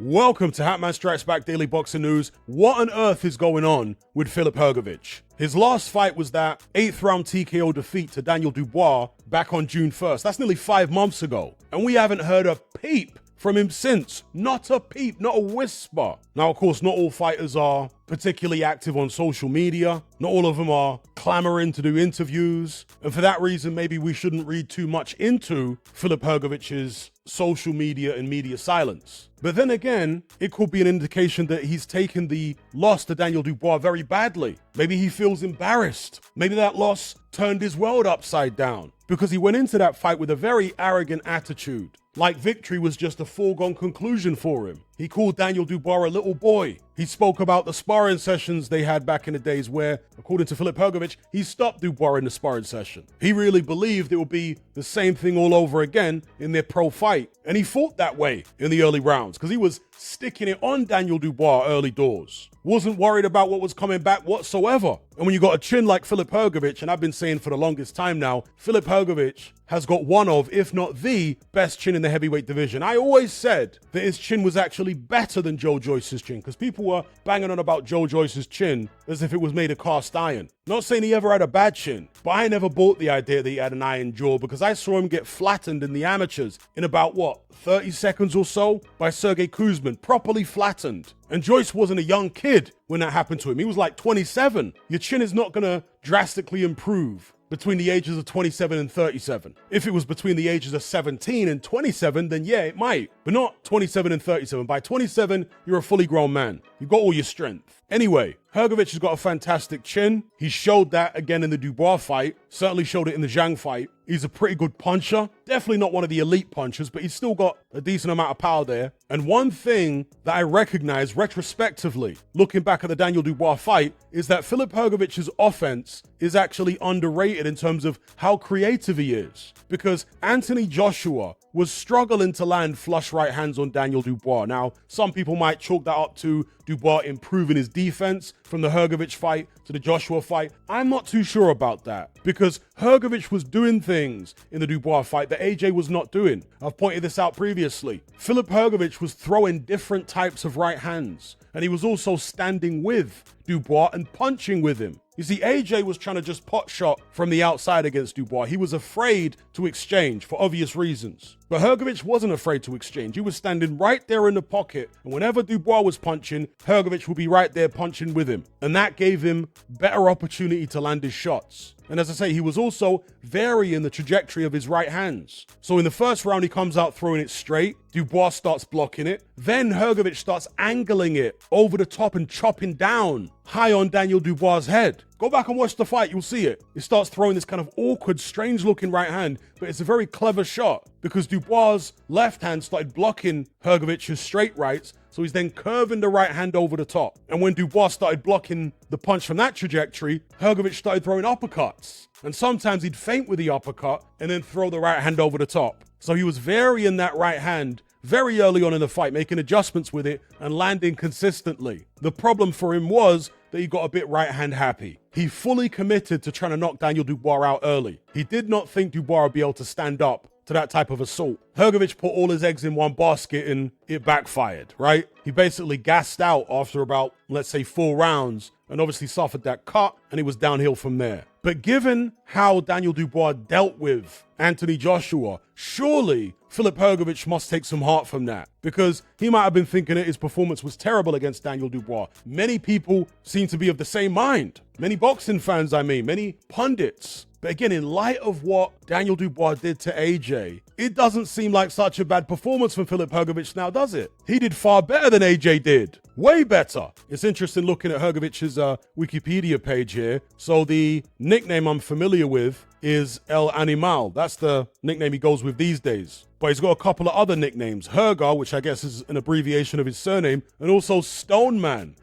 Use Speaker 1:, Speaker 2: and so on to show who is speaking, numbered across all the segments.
Speaker 1: Welcome to Hatman Strikes Back Daily Boxing News. What on earth is going on with Filip Hrgovic? His last fight was that 8th round TKO defeat to Daniel Dubois back on June 1st. That's nearly 5 months ago. And we haven't heard a peep from him since. Not a peep, not a whisper. Now, of course, not all fighters are particularly active on social media. Not all of them are clamoring to do interviews. And for that reason, maybe we shouldn't read too much into Filip Hrgovic's social media and media silence. But then again, it could be an indication that he's taken the loss to Daniel Dubois very badly. Maybe he feels embarrassed. Maybe that loss turned his world upside down because he went into that fight with a very arrogant attitude. Like victory was just a foregone conclusion for him. He called Daniel Dubois a little boy. He spoke about the sparring sessions they had back in the days where, according to Filip Hrgovic, he stopped Dubois in the sparring session. He really believed it would be the same thing all over again in their pro fight. And he fought that way in the early rounds because he was sticking it on Daniel Dubois early doors. Wasn't worried about what was coming back whatsoever. And when you got a chin like Filip Hrgovic, and I've been saying for the longest time now, Filip Hrgovic has got one of, if not the best chin in the heavyweight division. I always said that his chin was actually better than Joe Joyce's chin because people were banging on about Joe Joyce's chin as if it was made of cast iron. Not saying he ever had a bad chin, but I never bought the idea that he had an iron jaw because I saw him get flattened in the amateurs in about, 30 seconds or so by Sergey Kuzmin, properly flattened. And Joyce wasn't a young kid when that happened to him. He was like 27. Your chin is not going to drastically improve between the ages of 27 and 37. If it was between the ages of 17 and 27, then yeah, it might. But not 27 and 37. By 27, you're a fully grown man. You've got all your strength. Anyway, Hrgovic has got a fantastic chin. He showed that again in the Dubois fight. Certainly showed it in the Zhang fight. He's a pretty good puncher. Definitely not one of the elite punchers, but he's still got a decent amount of power there. And one thing that I recognize retrospectively, looking back at the Daniel Dubois fight, is that Filip Hrgovic's offense is actually underrated in terms of how creative he is. Because Anthony Joshua was struggling to land flush right hands on Daniel Dubois. Now, some people might chalk that up to Dubois improving his defense from the Hrgovic fight to the Joshua fight. I'm not too sure about that because Hrgovic was doing things in the Dubois fight that AJ was not doing. I've pointed this out previously. Filip Hrgovic was throwing different types of right hands, and he was also standing with Dubois and punching with him. You see, AJ was trying to just pot shot from the outside against Dubois. He was afraid to exchange for obvious reasons. But Hrgovic wasn't afraid to exchange. He was standing right there in the pocket. And whenever Dubois was punching, Hrgovic would be right there punching with him. And that gave him better opportunity to land his shots. And as I say, he was also varying the trajectory of his right hands. So in the first round, he comes out throwing it straight. Dubois starts blocking it. Then Hrgovic starts angling it over the top and chopping down high on Daniel Dubois' head. Go back and watch the fight, you'll see it. He starts throwing this kind of awkward, strange-looking right hand, but it's a very clever shot because Dubois' left hand started blocking Hrgovic's straight rights, so he's then curving the right hand over the top. And when Dubois started blocking the punch from that trajectory, Hrgovic started throwing uppercuts. And sometimes he'd feint with the uppercut and then throw the right hand over the top. So he was varying that right hand very early on in the fight, making adjustments with it and landing consistently. The problem for him was that he got a bit right hand happy. He fully committed to trying to knock Daniel Dubois out early. He did not think Dubois would be able to stand up to that type of assault. Hrgovic put all his eggs in one basket and it backfired, right? He basically gassed out after about, let's say, 4 rounds and obviously suffered that cut and it was downhill from there. But given how Daniel Dubois dealt with Anthony Joshua, surely Filip Hrgovic must take some heart from that because he might have been thinking that his performance was terrible against Daniel Dubois. Many people seem to be of the same mind. Many boxing fans, many pundits. But again, in light of what Daniel Dubois did to AJ, it doesn't seem like such a bad performance from Filip Hrgovic now, does it? He did far better than AJ did. Way better. It's interesting looking at Hrgovic's Wikipedia page here. So the nickname I'm familiar with is El Animal. That's the nickname he goes with these days. But he's got a couple of other nicknames. Hrgar, which I guess is an abbreviation of his surname, and also Stone Man.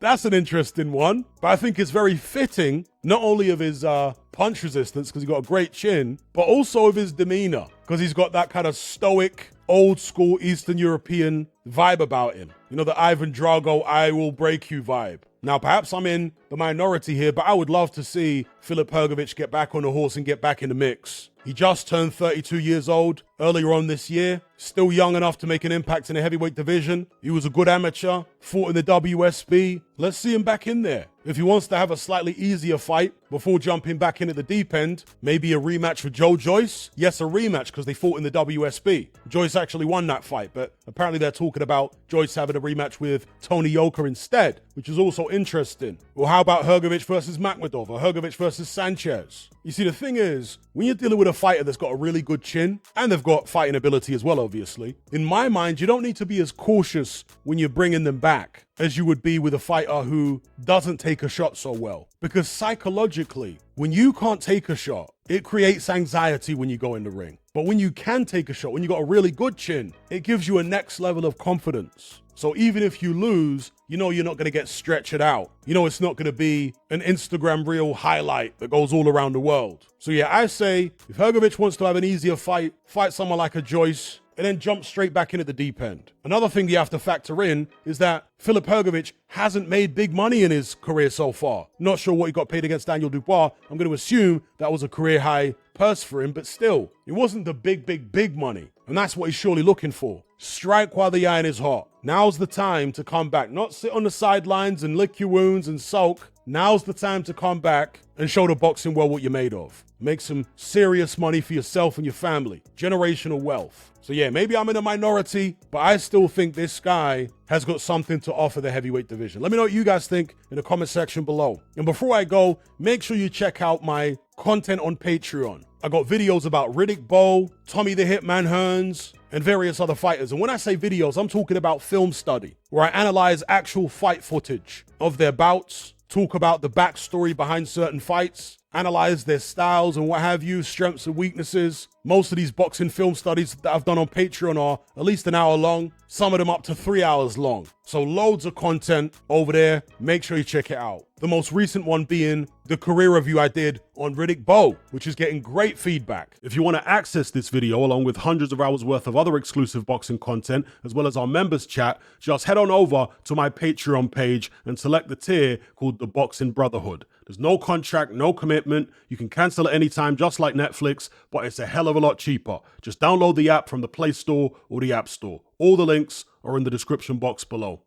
Speaker 1: That's an interesting one. But I think it's very fitting, not only of his punch resistance, because he's got a great chin, but also of his demeanor, because he's got that kind of stoic, old school Eastern European vibe about him. You know, the Ivan Drago, I will break you vibe. Now, perhaps I'm in the minority here, but I would love to see Filip Hrgovic get back on the horse and get back in the mix. He just turned 32 years old earlier on this year, still young enough to make an impact in the heavyweight division. He was a good amateur, fought in the WSB. Let's see him back in there. If he wants to have a slightly easier fight before jumping back in at the deep end, maybe a rematch with Joe Joyce. Yes, a rematch because they fought in the WSB. Joyce actually won that fight, but apparently they're talking about Joyce having a rematch with Tony Yoka instead, which is also interesting. Well, how about Hrgovic versus Makhmudov or Hrgovic versus Sanchez? You see, the thing is, when you're dealing with a fighter that's got a really good chin, and they've got fighting ability as well, obviously, in my mind, you don't need to be as cautious when you're bringing them back as you would be with a fighter who doesn't take a shot so well. Because psychologically, when you can't take a shot, it creates anxiety when you go in the ring. But when you can take a shot, when you got a really good chin, it gives you a next level of confidence. So even if you lose, you know you're not going to get stretched out. You know it's not going to be an Instagram reel highlight that goes all around the world. So yeah, I say if Hrgovic wants to have an easier fight, fight someone like a Joyce, and then jump straight back in at the deep end. Another thing you have to factor in is that Filip Hrgovic hasn't made big money in his career so far. Not sure what he got paid against Daniel Dubois. I'm going to assume that was a career high purse for him, but still, it wasn't the big money. And that's what he's surely looking for. Strike while the iron is hot. Now's the time to come back. Not sit on the sidelines and lick your wounds and sulk. Now's the time to come back and show the boxing world what you're made of. Make some serious money for yourself and your family. Generational wealth. So yeah, maybe I'm in a minority, but I still think this guy has got something to offer the heavyweight division. Let me know what you guys think in the comment section below. And before I go, make sure you check out my content on Patreon. I got videos about Riddick Bowe, Tommy the Hitman Hearns, and various other fighters. And when I say videos, I'm talking about film study, where I analyze actual fight footage of their bouts, talk about the backstory behind certain fights, analyze their styles and what have you, strengths and weaknesses. Most of these boxing film studies that I've done on Patreon are at least an hour long, some of them up to 3 hours long. So loads of content over there. Make sure you check it out. The most recent one being the career review I did on Riddick Bowe, which is getting great feedback. If you want to access this video along with hundreds of hours worth of other exclusive boxing content, as well as our members chat, just head on over to my Patreon page and select the tier called the Boxing Brotherhood. There's no contract, no commitment. You can cancel at any time, just like Netflix, but it's a hell of a lot cheaper. Just download the app from the Play Store or the App Store. All the links are in the description box below.